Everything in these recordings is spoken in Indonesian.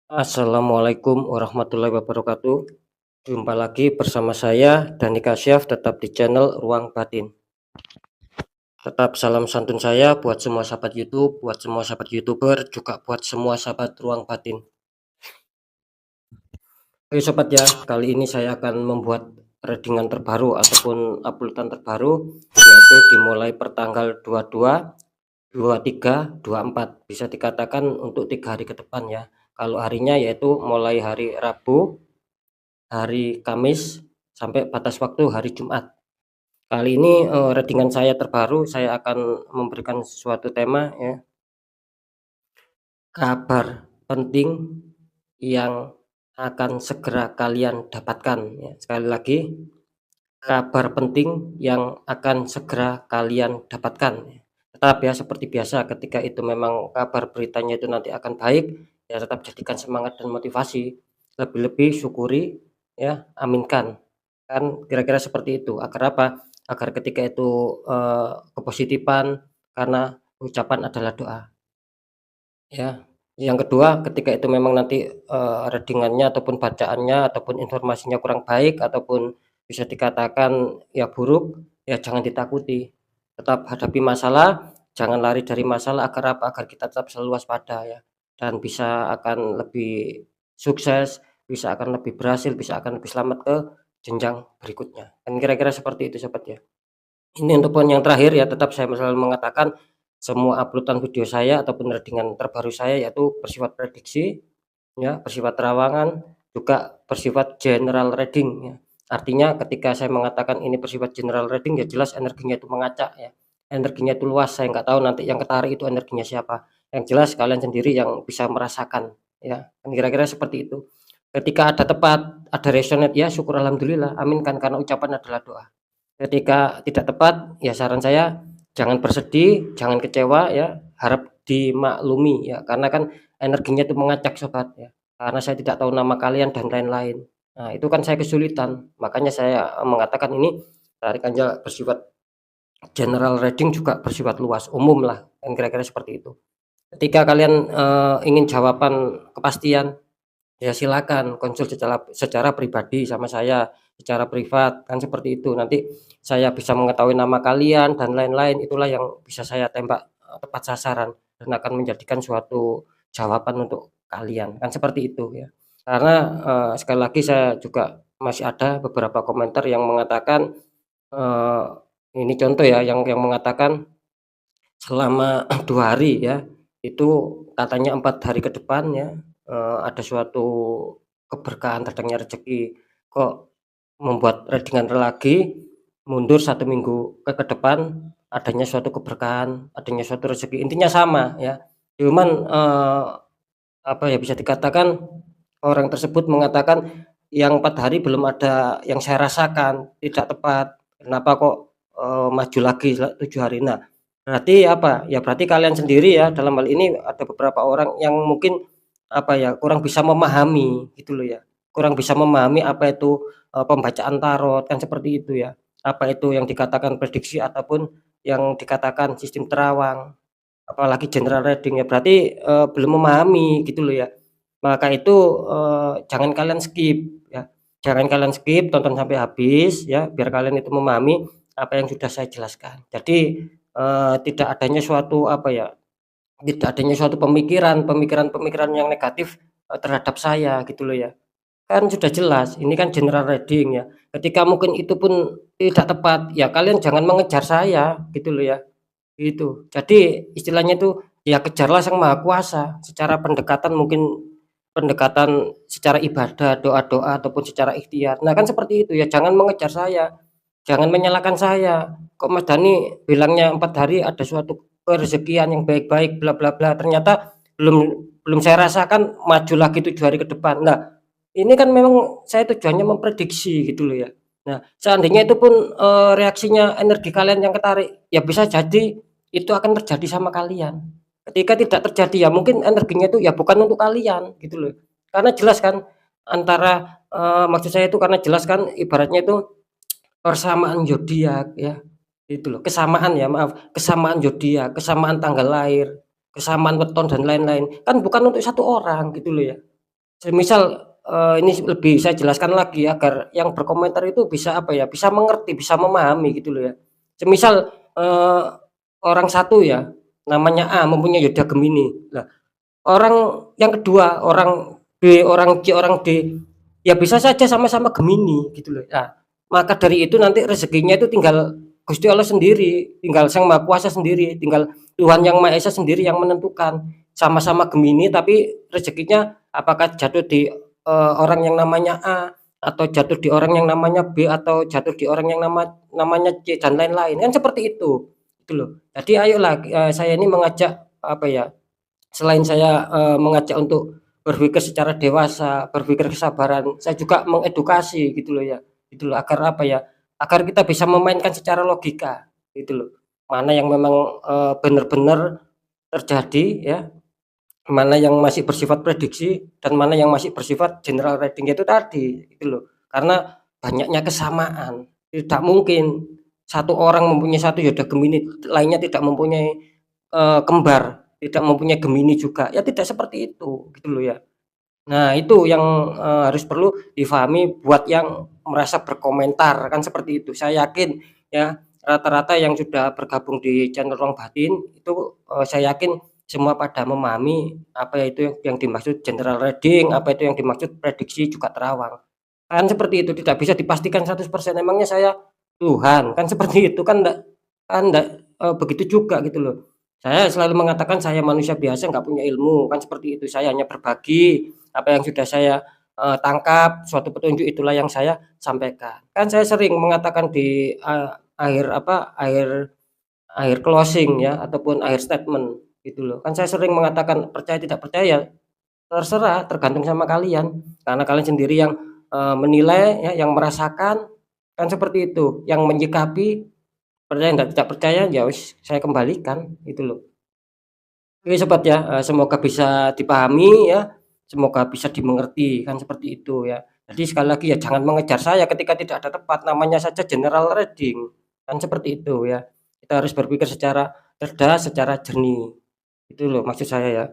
Assalamualaikum warahmatullahi wabarakatuh. Jumpa lagi bersama saya Dani Kasyaf tetap di channel Ruang Batin. Tetap salam santun saya buat semua sahabat YouTube, buat semua sahabat YouTuber, juga buat semua sahabat Ruang Batin. Oke sobat ya, kali ini saya akan membuat readingan terbaru ataupun uploadan terbaru, yaitu dimulai pertanggal 22, 23, 24. Bisa dikatakan untuk 3 hari ke depan ya. Kalau harinya yaitu mulai hari Rabu, hari Kamis, sampai batas waktu hari Jumat. Kali ini, readingan saya terbaru, saya akan memberikan suatu tema ya, kabar penting yang akan segera kalian dapatkan ya. Sekali lagi, kabar penting yang akan segera kalian dapatkan ya. Tetap ya seperti biasa ketika itu memang kabar beritanya itu nanti akan baik, ya tetap jadikan semangat dan motivasi. Lebih-lebih syukuri ya, aminkan. Kan kira-kira seperti itu. Agar apa? Agar ketika itu, kepositifan karena ucapan adalah doa, ya. Yang kedua, ketika itu memang nanti, readingan-nya ataupun bacaannya ataupun informasinya kurang baik ataupun bisa dikatakan ya buruk, ya jangan ditakuti. Tetap hadapi masalah, jangan lari dari masalah agar apa? Agar kita tetap selalu waspada ya, dan bisa akan lebih sukses, bisa akan lebih berhasil, bisa akan lebih selamat ke jenjang berikutnya. Kan kira-kira seperti itu sobat ya. Ini untuk poin yang terakhir ya, tetap saya selalu mengatakan semua uploadan video saya ataupun readingan terbaru saya yaitu bersifat prediksi ya, bersifat terawangan, juga bersifat general reading ya. Artinya ketika saya mengatakan ini bersifat general reading ya jelas energinya itu mengacak ya, energinya itu luas, saya nggak tahu nanti yang ketarik itu energinya siapa. Yang jelas kalian sendiri yang bisa merasakan ya, kan kira-kira seperti itu. Ketika ada tepat, ada resonate ya syukur alhamdulillah, aminkan karena ucapan adalah doa. Ketika tidak tepat, ya saran saya jangan bersedih, jangan kecewa ya, harap dimaklumi ya, karena kan energinya itu mengacak sobat ya, karena saya tidak tahu nama kalian dan lain-lain. Nah, itu kan saya kesulitan, makanya saya mengatakan ini tarikannya bersifat general reading juga bersifat luas, umum lah, kan kira-kira seperti itu. Ketika kalian, ingin jawaban kepastian, ya silakan konsul secara pribadi sama saya, secara privat, kan seperti itu. Nanti saya bisa mengetahui nama kalian dan lain-lain, itulah yang bisa saya tembak, tepat sasaran dan akan menjadikan suatu jawaban untuk kalian, kan seperti itu ya. Karena, sekali lagi saya juga masih ada beberapa komentar yang mengatakan, eee, ini contoh ya, yang mengatakan selama 2 hari ya, itu katanya 4 hari ke depan ya, ada suatu keberkahan datangnya rezeki, kok membuat readingan lagi, mundur 1 minggu ke depan, adanya suatu keberkahan, adanya suatu rezeki, intinya sama ya. Cuman, apa ya, bisa dikatakan orang tersebut mengatakan, "Yang 4 hari belum ada yang saya rasakan, tidak tepat, kenapa kok, maju lagi 7 hari?" Nah, berarti apa, ya berarti kalian sendiri ya, dalam hal ini ada beberapa orang yang mungkin, apa ya, kurang bisa memahami gitu loh ya, kurang bisa memahami apa itu, pembacaan tarot, kan seperti itu ya. Apa itu yang dikatakan prediksi ataupun yang dikatakan sistem terawang, apalagi general reading ya, berarti, belum memahami gitu loh ya. Maka itu, jangan kalian skip ya, jangan kalian skip, tonton sampai habis ya, biar kalian itu memahami apa yang sudah saya jelaskan. Jadi, tidak adanya suatu apa ya, tidak adanya suatu pemikiran-pemikiran yang negatif, terhadap saya gitu loh ya. Kan sudah jelas, ini kan general reading ya. Ketika mungkin itu pun tidak tepat, ya kalian jangan mengejar saya gitu loh ya, gitu. Jadi istilahnya itu, ya kejarlah Sang Maha Kuasa secara pendekatan mungkin pendekatan secara ibadah, doa-doa ataupun secara ikhtiar. Nah kan seperti itu ya, jangan mengejar saya, jangan menyalahkan saya, "Kok Mas Dani bilangnya 4 hari ada suatu rezekian yang baik-baik bla bla bla, ternyata belum belum saya rasakan maju lagi 7 hari ke depan." Nah, ini kan memang saya tujuannya memprediksi gitu loh ya. Nah, seandainya itu pun, reaksinya energi kalian yang ketarik, ya bisa jadi itu akan terjadi sama kalian. Ketika tidak terjadi ya mungkin energinya itu ya bukan untuk kalian gitu loh. Karena jelas kan antara, maksud saya itu karena jelas kan ibaratnya itu persamaan zodiak ya, gitu loh. Kesamaan ya maaf, kesamaan zodiak, kesamaan tanggal lahir, kesamaan weton dan lain-lain, kan bukan untuk satu orang gitu loh ya. semisal, ini lebih saya jelaskan lagi agar yang berkomentar itu bisa apa ya, bisa mengerti, bisa memahami gitu loh ya. Semisal, orang satu ya, namanya A mempunyai yodha Gemini. Lah, orang yang kedua, orang B, orang C, orang D, ya bisa saja sama-sama Gemini gitu loh. Nah, maka dari itu nanti rezekinya itu tinggal Gusti Allah sendiri, tinggal Sang Maha Kuasa sendiri, tinggal Tuhan Yang Maha Esa sendiri yang menentukan. Sama-sama Gemini tapi rezekinya apakah jatuh di, orang yang namanya A, atau jatuh di orang yang namanya B, atau jatuh di orang yang namanya C dan lain-lain, kan seperti itu, gitu loh. Jadi ayolah, saya ini mengajak apa ya, selain saya, mengajak untuk berpikir secara dewasa, berpikir kesabaran, saya juga mengedukasi gitu loh ya, gitu loh, agar apa ya, agar kita bisa memainkan secara logika, gitu loh. Mana yang memang, benar-benar terjadi ya, mana yang masih bersifat prediksi dan mana yang masih bersifat general reading itu tadi, gitu loh. Karena banyaknya kesamaan, tidak mungkin satu orang mempunyai satu yodha Gemini, lainnya tidak mempunyai, kembar, tidak mempunyai Gemini juga, ya tidak seperti itu, gitu loh ya. Nah itu yang, harus perlu difahami buat yang merasa berkomentar, kan seperti itu. Saya yakin ya, rata-rata yang sudah bergabung di channel Ruang Batin itu, saya yakin semua pada memahami apa itu yang dimaksud general reading, apa itu yang dimaksud prediksi juga terawang. Kan seperti itu, tidak bisa dipastikan 100%, emangnya saya Tuhan, kan seperti itu, kan ndak, begitu juga gitu loh. Saya selalu mengatakan saya manusia biasa nggak punya ilmu, kan seperti itu. Saya hanya berbagi apa yang sudah saya, tangkap, suatu petunjuk itulah yang saya sampaikan. Kan saya sering mengatakan di, akhir apa, akhir closing ya, ataupun akhir statement gitu loh. Kan saya sering mengatakan percaya tidak percaya ya terserah, tergantung sama kalian. Karena kalian sendiri yang, menilai ya, yang merasakan, kan seperti itu. Yang menyikapi, percaya dan tidak percaya, ya wis saya kembalikan, gitu loh. Oke sobat ya, semoga bisa dipahami ya, semoga bisa dimengerti, kan seperti itu ya. Jadi sekali lagi ya jangan mengejar saya ketika tidak ada tepat, namanya saja general reading, kan seperti itu ya. Kita harus berpikir secara cerdas, secara jernih, itu loh maksud saya ya.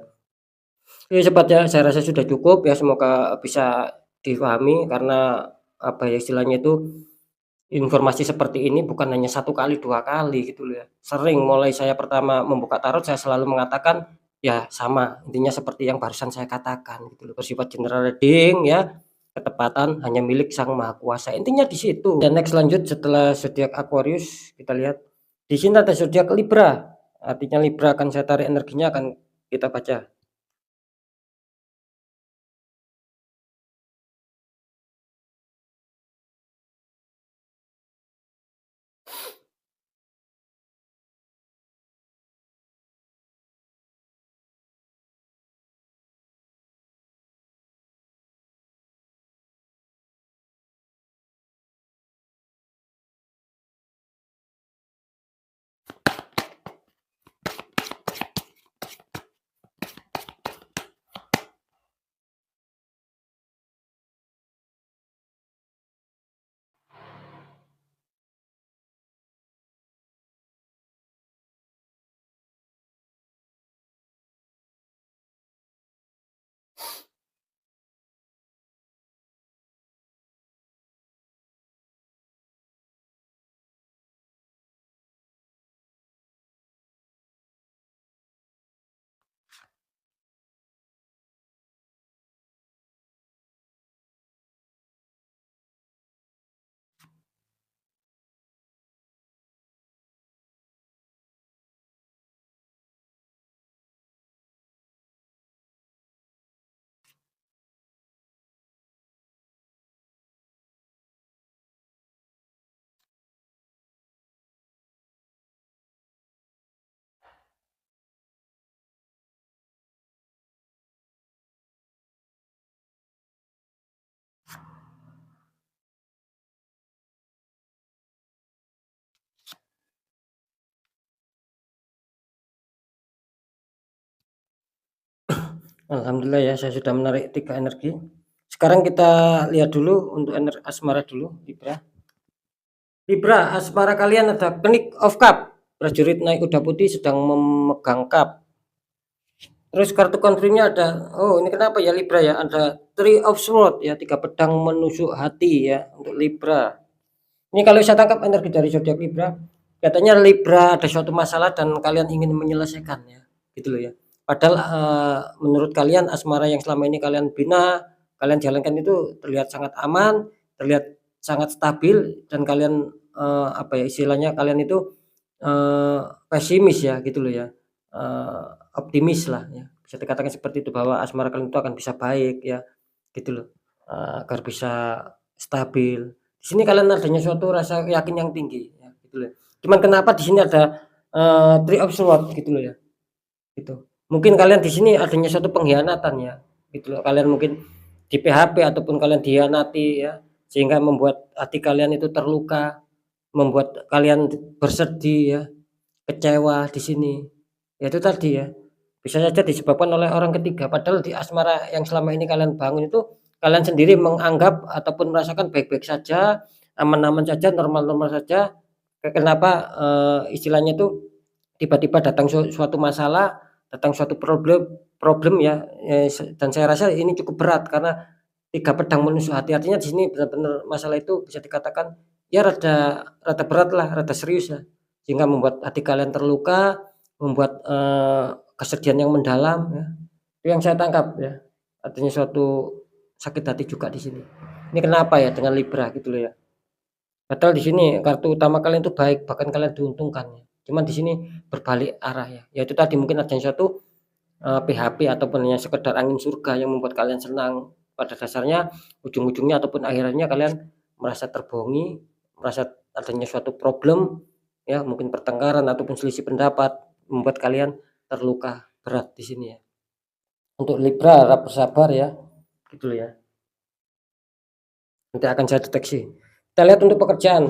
Oke sobat ya, saya rasa sudah cukup ya, semoga bisa difahami karena apa ya istilahnya itu, informasi seperti ini bukan hanya satu kali, 2 kali gitu loh ya. Sering mulai saya pertama membuka tarot saya selalu mengatakan, ya sama intinya seperti yang barusan saya katakan gitu loh, bersifat general reading ya, ketepatan hanya milik Sang Maha Kuasa, intinya di situ. Dan next lanjut setelah zodiak Aquarius kita lihat, di sini ada zodiak Libra, artinya Libra akan saya tarik energinya akan kita baca. Alhamdulillah ya saya sudah menarik 3 energi. Sekarang kita lihat dulu untuk asmara dulu, Libra. Libra, asmara kalian ada King of Cup, prajurit naik kuda putih sedang memegang cup. Terus kartu konfirmnya ada, oh ini kenapa ya Libra ya, ada Three of Swords ya, 3 pedang menusuk hati ya untuk Libra. Ini kalau saya tangkap energi dari zodiak Libra, katanya Libra ada suatu masalah dan kalian ingin menyelesaikan ya, gitu loh ya. Padahal menurut kalian asmara yang selama ini kalian bina, kalian jalankan itu terlihat sangat aman, terlihat sangat stabil dan kalian apa ya istilahnya kalian itu pesimis ya gitu loh ya. Optimis lah ya. Bisa dikatakan seperti itu bahwa asmara kalian itu akan bisa baik ya, gitu loh. Agar bisa stabil. Di sini kalian adanya suatu rasa yakin yang tinggi ya, gitu loh. Cuman kenapa di sini ada Three of Swords gitu loh ya, gitu. Mungkin kalian di sini adanya suatu pengkhianatan ya, gitu loh. Kalian mungkin di PHP ataupun kalian dikhianati ya, sehingga membuat hati kalian itu terluka, membuat kalian bersedih ya, kecewa di sini. Ya itu tadi ya, bisa saja disebabkan oleh orang ketiga, padahal di asmara yang selama ini kalian bangun itu, kalian sendiri menganggap ataupun merasakan baik-baik saja, aman-aman saja, normal-normal saja. Kenapa, istilahnya itu tiba-tiba datang suatu masalah, datang suatu problem problem ya, dan saya rasa ini cukup berat karena 3 pedang menusuk hati. Artinya di sini benar-benar masalah itu bisa dikatakan ya rada rada berat lah, rada serius ya, sehingga membuat hati kalian terluka, membuat, kesedihan yang mendalam ya. Itu yang saya tangkap ya, artinya suatu sakit hati juga di sini. Ini kenapa ya dengan Libra gitu loh ya. Padahal di sini kartu utama kalian itu baik, bahkan kalian diuntungkan ya. Cuman di sini berbalik arah ya. Ya itu tadi mungkin ada suatu, PHP ataupun hanya sekedar angin surga yang membuat kalian senang. Pada dasarnya ujung-ujungnya ataupun akhirnya kalian merasa terbohongi, merasa adanya suatu problem ya, mungkin pertengkaran ataupun selisih pendapat membuat kalian terluka berat di sini ya. Untuk Libra harap bersabar ya, gitu loh ya. Nanti akan saya deteksi. Kita lihat untuk pekerjaan.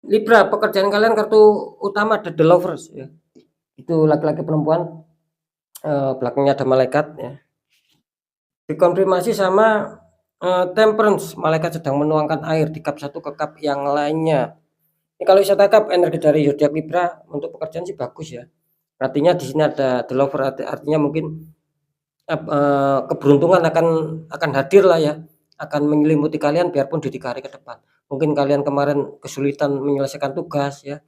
Libra, pekerjaan kalian kartu utama ada The Lovers ya. Itu laki-laki perempuan, belakangnya ada malaikat ya. Dikonfirmasi sama Temperance, malaikat sedang menuangkan air di cup satu ke cup yang lainnya. Ini kalau saya tangkap energi dari zodiak Libra untuk pekerjaan sih bagus ya. Artinya di sini ada The Lover, artinya mungkin keberuntungan akan hadir lah ya, akan menyelimuti kalian biarpun di 3 hari ke depan. Mungkin kalian kemarin kesulitan menyelesaikan tugas ya,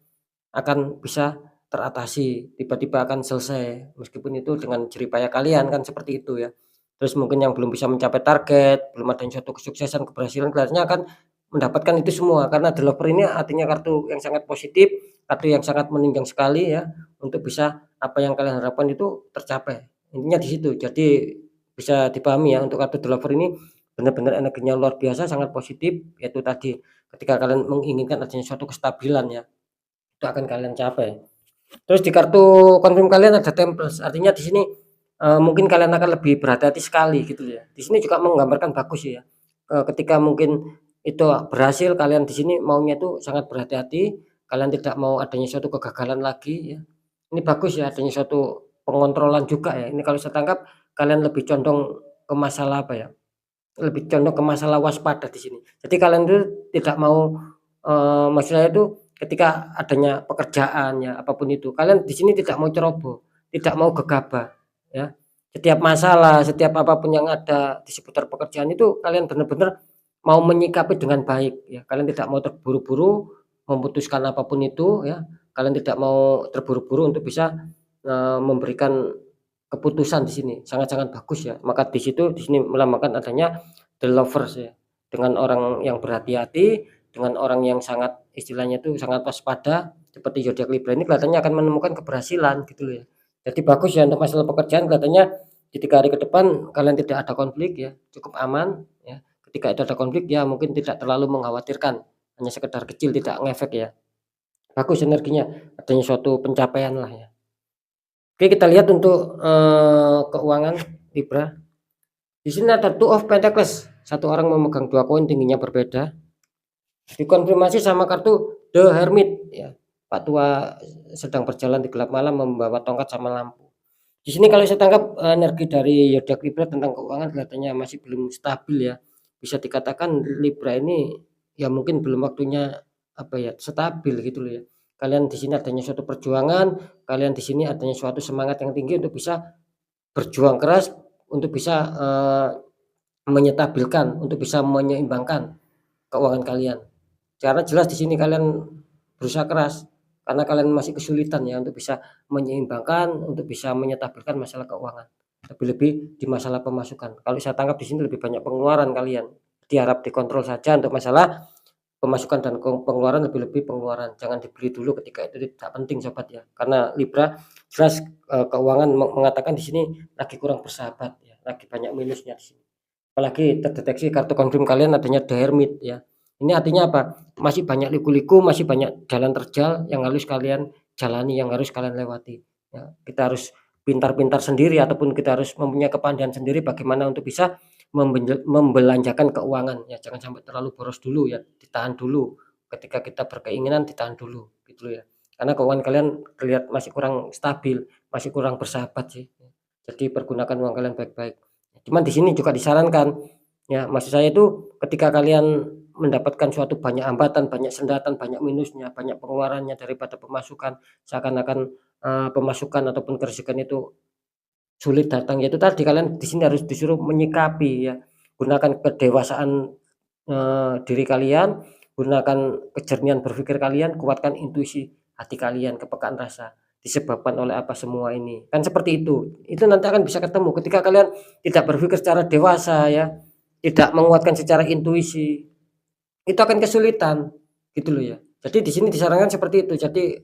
akan bisa teratasi, tiba-tiba akan selesai, meskipun itu dengan jerih payah kalian kan seperti itu ya. Terus mungkin yang belum bisa mencapai target, belum ada suatu kesuksesan, keberhasilan, kelihatannya akan mendapatkan itu semua karena developer ini artinya kartu yang sangat positif, kartu yang sangat menunjang sekali ya, untuk bisa apa yang kalian harapkan itu tercapai. Intinya di situ. Jadi bisa dipahami ya untuk kartu developer ini benar-benar energinya luar biasa, sangat positif, yaitu tadi ketika kalian menginginkan adanya suatu kestabilan ya, itu akan kalian capai. Terus di kartu konfirm kalian ada Temperance, artinya di sini, mungkin kalian akan lebih berhati-hati sekali gitu ya. Di sini juga menggambarkan bagus ya, ketika mungkin itu berhasil kalian di sini maunya itu sangat berhati-hati, kalian tidak mau adanya suatu kegagalan lagi ya. Ini bagus ya adanya suatu pengontrolan juga ya. Ini kalau saya tangkap kalian lebih condong ke masalah apa ya, lebih condong ke masalah waspada di sini. Jadi kalian itu tidak mau, maksudnya itu ketika adanya pekerjaan ya, apapun itu, kalian di sini tidak mau ceroboh, tidak mau gegabah ya. Setiap masalah, setiap apapun yang ada di seputar pekerjaan itu kalian benar-benar mau menyikapi dengan baik ya. Kalian tidak mau terburu-buru memutuskan apapun itu ya. Kalian tidak mau terburu-buru untuk bisa, memberikan keputusan di sini, sangat-sangat bagus ya. Maka di situ di sini melambangkan adanya The Lovers ya, dengan orang yang berhati-hati, dengan orang yang sangat istilahnya itu sangat waspada, seperti zodiak Libra ini kelihatannya akan menemukan keberhasilan gitu loh ya. Jadi bagus ya untuk masalah pekerjaan kelihatannya di 3 hari ke depan kalian tidak ada konflik ya, cukup aman ya. Ketika itu ada konflik ya mungkin tidak terlalu mengkhawatirkan, hanya sekedar kecil tidak ngefek ya. Bagus energinya, adanya suatu pencapaian lah ya. Oke kita lihat untuk, keuangan Libra. Di sini ada Two of Pentacles, satu orang memegang 2 koin tingginya berbeda. Dikonfirmasi sama kartu The Hermit ya. Pak tua sedang berjalan di gelap malam membawa tongkat sama lampu. Di sini kalau saya tangkap energi dari zodiak Libra tentang keuangan kelihatannya masih belum stabil ya. Bisa dikatakan Libra ini ya mungkin belum waktunya apa ya, stabil gitu loh ya. kalian di sini adanya suatu perjuangan, kalian di sini adanya suatu semangat yang tinggi untuk bisa berjuang keras, untuk bisa, menyetabilkan, untuk bisa menyeimbangkan keuangan kalian. Karena jelas di sini kalian berusaha keras, karena kalian masih kesulitan ya untuk bisa menyeimbangkan, untuk bisa menyetabilkan masalah keuangan. Lebih-lebih di masalah pemasukan. Kalau saya tangkap di sini lebih banyak pengeluaran kalian. Diharap dikontrol saja untuk masalah pemasukan dan pengeluaran, lebih-lebih pengeluaran. Jangan dibeli dulu ketika itu tidak penting sobat ya. Karena Libra jelas, keuangan mengatakan di sini lagi kurang bersahabat ya, lagi banyak minusnya di sini. Apalagi terdeteksi kartu confirm kalian adanya The Hermit ya. Ini artinya apa? Masih banyak liku-liku, masih banyak jalan terjal yang harus kalian jalani, yang harus kalian lewati. Ya, kita harus pintar-pintar sendiri ataupun kita harus mempunyai kepandaian sendiri bagaimana untuk bisa membelanjakan keuangan ya. Jangan sampai terlalu boros dulu ya, ditahan dulu. Ketika kita berkeinginan ditahan dulu gitu ya. Karena keuangan kalian terlihat masih kurang stabil, masih kurang bersahabat sih. Jadi pergunakan uang kalian baik-baik. Cuman di sini juga disarankan, ya maksud saya itu ketika kalian mendapatkan suatu banyak hambatan, banyak sendatan, banyak minusnya, banyak pengeluarannya daripada pemasukan, seakan-akan, pemasukan ataupun kerezekian itu sulit datang, ya itu tadi kalian di sini harus disuruh menyikapi ya, gunakan kedewasaan, diri kalian, gunakan kejernihan berpikir kalian, kuatkan intuisi hati kalian, kepekaan rasa, disebabkan oleh apa semua ini, kan seperti itu. Itu nanti akan bisa ketemu ketika kalian tidak berpikir secara dewasa ya, tidak menguatkan secara intuisi, itu akan kesulitan, gitu loh ya. Jadi di sini disarankan seperti itu. Jadi,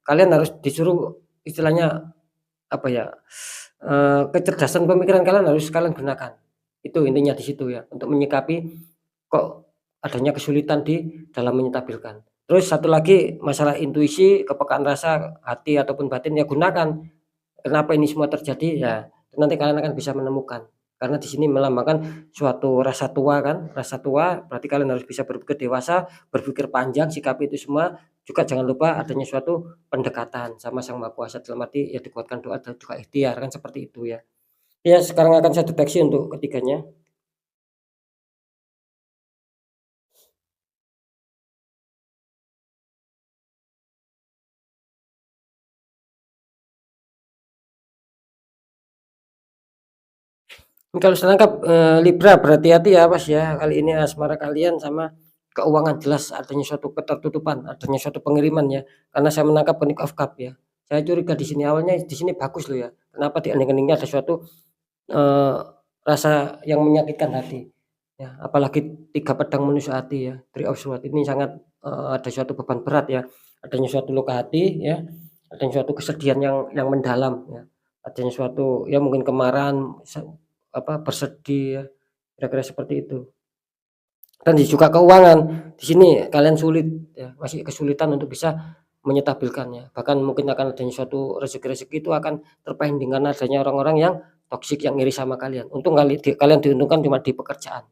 kalian harus disuruh istilahnya apa ya, kecerdasan pemikiran kalian harus kalian gunakan. Itu intinya di situ ya, untuk menyikapi kok adanya kesulitan di dalam menyetabilkan. Terus satu lagi masalah intuisi, kepekaan rasa, hati ataupun batin ya gunakan. Kenapa ini semua terjadi? Ya, nanti kalian akan bisa menemukan. Karena di sini melambangkan suatu rasa tua kan, rasa tua berarti kalian harus bisa berpikir dewasa, berpikir panjang, sikapi itu semua. Juga jangan lupa adanya suatu pendekatan sama Sang Maha Kuasa, dalam arti ya dikuatkan doa dan juga ikhtiar kan seperti itu ya. Ya sekarang akan saya deteksi untuk ketiganya. Kalau saya tangkap, Libra berhati-hati ya Mas ya, kali ini asmara kalian sama keuangan jelas adanya suatu ketertutupan, adanya suatu pengiriman ya, karena saya menangkap Phoenix of Cup ya. Saya curiga di sini, awalnya di sini bagus loh ya, kenapa di ending-ending-nya ada suatu, eee, rasa yang menyakitkan hati, ya, apalagi 3 pedang menusuk hati ya, Three of Swords ini sangat, ada suatu beban berat ya, adanya suatu luka hati ya, adanya suatu kesedihan yang mendalam ya, adanya suatu ya mungkin kemarahan, bersedih ya, kira-kira seperti itu. Dan juga keuangan, di sini kalian sulit ya, masih kesulitan untuk bisa menyetabilkannya. Bahkan mungkin akan adanya suatu rezeki-rezeki itu akan terpending karena adanya orang-orang yang toksik yang iri sama kalian. Untung kalian diuntungkan cuma di pekerjaan.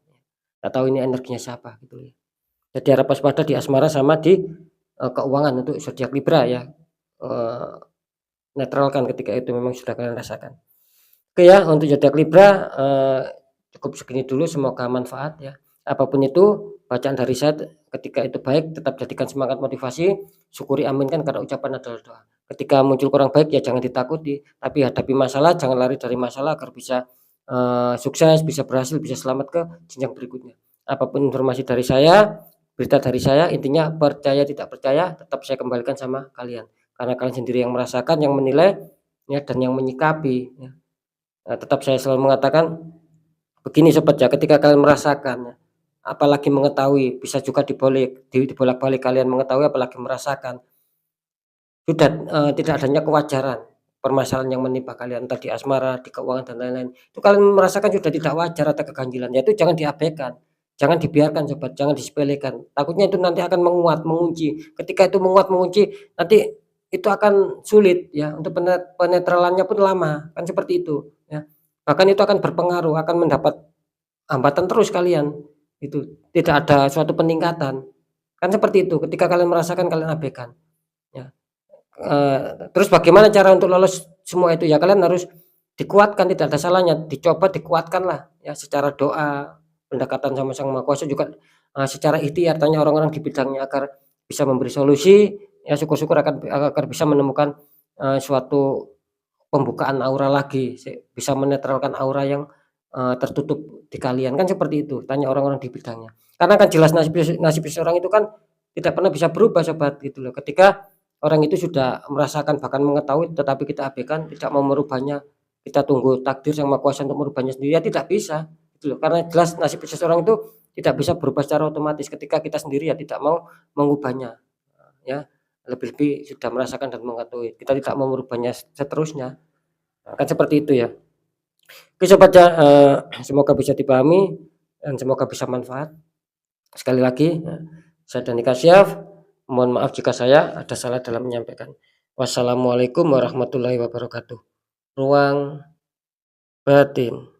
Nggak tahu ini energinya siapa gitu ya. Jadi harap waspada di asmara sama di, keuangan untuk zodiak Libra ya. Eee, Netralkan ketika itu memang sudah kalian rasakan. Oke ya, untuk zodiak Libra, cukup segini dulu, semoga manfaat ya. Apapun itu, bacaan dari saya ketika itu baik, tetap jadikan semangat motivasi, syukuri aminkan karena ucapan adalah doa. Ketika muncul kurang baik ya jangan ditakuti, tapi hadapi masalah, jangan lari dari masalah agar bisa, sukses, bisa berhasil, bisa selamat ke jenjang berikutnya. Apapun informasi dari saya, berita dari saya, intinya percaya tidak percaya tetap saya kembalikan sama kalian. Karena kalian sendiri yang merasakan, yang menilai, ya dan yang menyikapi ya. Tetap saya selalu mengatakan begini sobat ya, ketika kalian merasakan, apalagi mengetahui, bisa juga dibolak-balik kalian mengetahui apalagi merasakan, sudah, tidak adanya kewajaran permasalahan yang menimpa kalian, entah di asmara, di keuangan dan lain-lain. Itu kalian merasakan sudah tidak wajar atau keganjilan, ya itu jangan diabaikan, jangan dibiarkan sobat, jangan disepelekan. Takutnya itu nanti akan menguat, mengunci. Ketika itu menguat, mengunci, nanti itu akan sulit ya, untuk penetralannya pun lama, kan seperti itu ya. Bahkan itu akan berpengaruh, akan mendapat hambatan terus kalian, itu tidak ada suatu peningkatan, kan seperti itu. Ketika kalian merasakan, kalian abaikan ya. Terus bagaimana cara untuk lolos semua itu ya, kalian harus dikuatkan, tidak ada salahnya dicoba, dikuatkanlah ya secara doa, pendekatan sama Sang Maha Kuasa juga, secara ikhtiar, tanya orang-orang di bidangnya agar bisa memberi solusi ya syukur-syukur agar bisa menemukan, suatu pembukaan aura lagi, bisa menetralkan aura yang, tertutup di kalian, kan seperti itu, tanya orang-orang di bidangnya. Karena kan jelas nasib seseorang itu kan tidak pernah bisa berubah Sobat, gitu loh. Ketika orang itu sudah merasakan bahkan mengetahui tetapi kita abaikan, tidak mau merubahnya, kita tunggu takdir Yang Maha Kuasa untuk merubahnya sendiri, ya tidak bisa, gitu loh. Karena jelas nasib seseorang itu tidak bisa berubah secara otomatis ketika kita sendiri ya tidak mau mengubahnya, ya. Lebih-lebih sudah merasakan dan mengetahui, kita tidak mau merubahnya seterusnya. Nah, kan seperti itu ya. Oke Sobat ya, semoga bisa dipahami dan semoga bisa manfaat. Sekali lagi, saya Dani Kasyaf, mohon maaf jika saya ada salah dalam menyampaikan. Wassalamualaikum warahmatullahi wabarakatuh. Ruang batin.